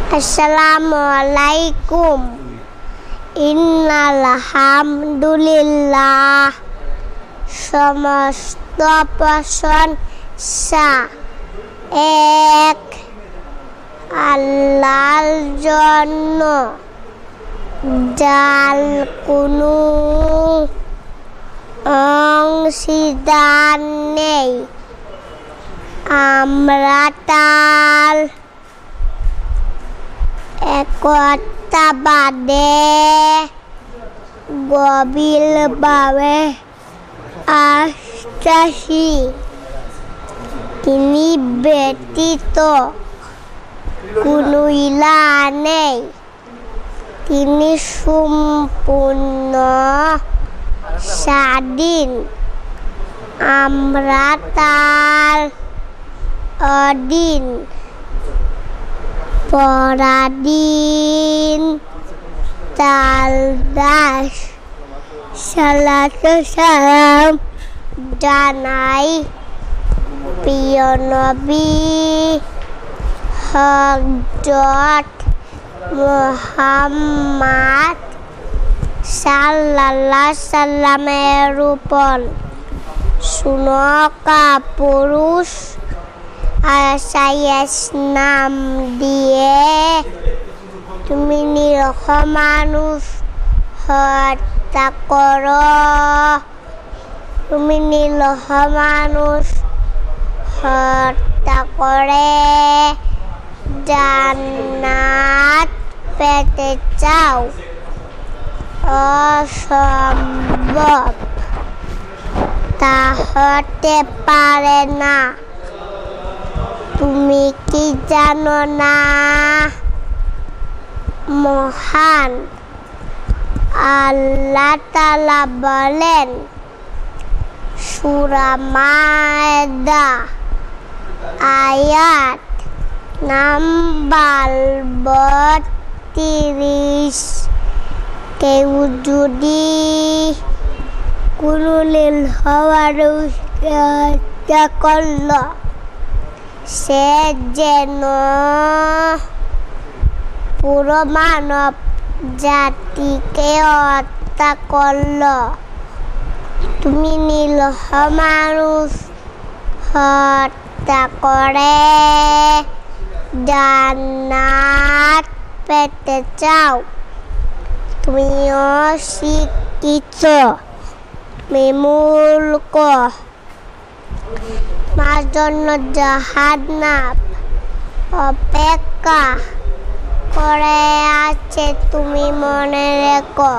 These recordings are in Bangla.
Assalamualaikum. Innal hamdulillah, সমস্ত প্রশংসা এক আল্লাহর জন্য, যার কোনো অংশীদার নেই। আমরা তার একতাবাদে গভীরভাবে আশ্বাসী। তিনি ব্যতীত কোনো ইলাহ নেই। তিনি সম্পূর্ণ স্বাধীন। আমরা তার অধীন, পরাধীন, তার দাস। সালাত ও সালাম জানাই প্রিয় নবী হযরত মুহাম্মদ সাল্লাল্লাহু সাল্লামের উপর। সুনকা পুরুষ আয়াস নাম দিয়ে তুমি নিরীহ মানুষ হত্যা করো। তুমি নিরীহ মানুষ হত্যা করে জান্নাত পেতে চাও? অসম্ভব, তা হতে পারে না। তুমি কি জানো না, মহান আল্লাহ তাআলা বলেন সূরা মায়েদা আয়াত নাম্বার 32, কেউ যদি কুলুলিল হওয়ার চেষ্টা করল, সে যেন পুরো মানব জাতিকে হত্যা করল। তুমি নিরীহ মানুষ হত্যা করে জান্নাত পেতে চাও? তুমি অশিক্ষিত, মূর্খ। তোমার জন্য জাহান্নাম অপেক্ষা করে আছে, তুমি মনে রেখো।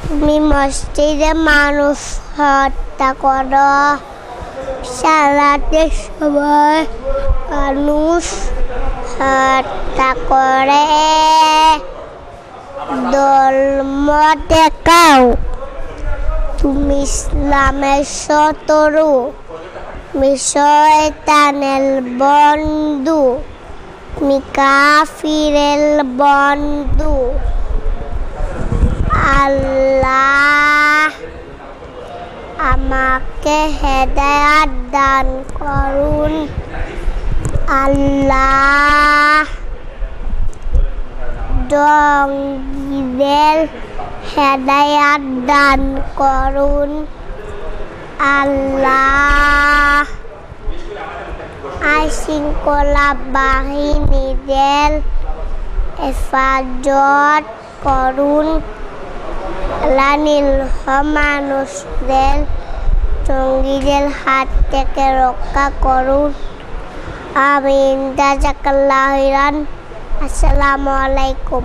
তুমি মসজিদে মানুষ হত্যা করো, সালাতের সময় মানুষ হত্যা করে ধর্ম দেখাও। তুমি ইসলামের শত্রু, তুমি শয়তানের বন্ধু, তুমি কাফিরের বন্ধু। আল্লাহ আমাকে হেদায়েত দান করুন। আল্লাহ জঙ্গিদের হেদায়েত দান করুন। আল্লাহ আইনশৃঙ্খলা বাহিনীদের হেফাজত করুন। আল্লাহ নিরীহ মানুষদের জঙ্গিদের হাত থেকে রক্ষা করুন। আমিন। জাযাকাল্লাহু খাইরান। আসসালামু আলাইকুম।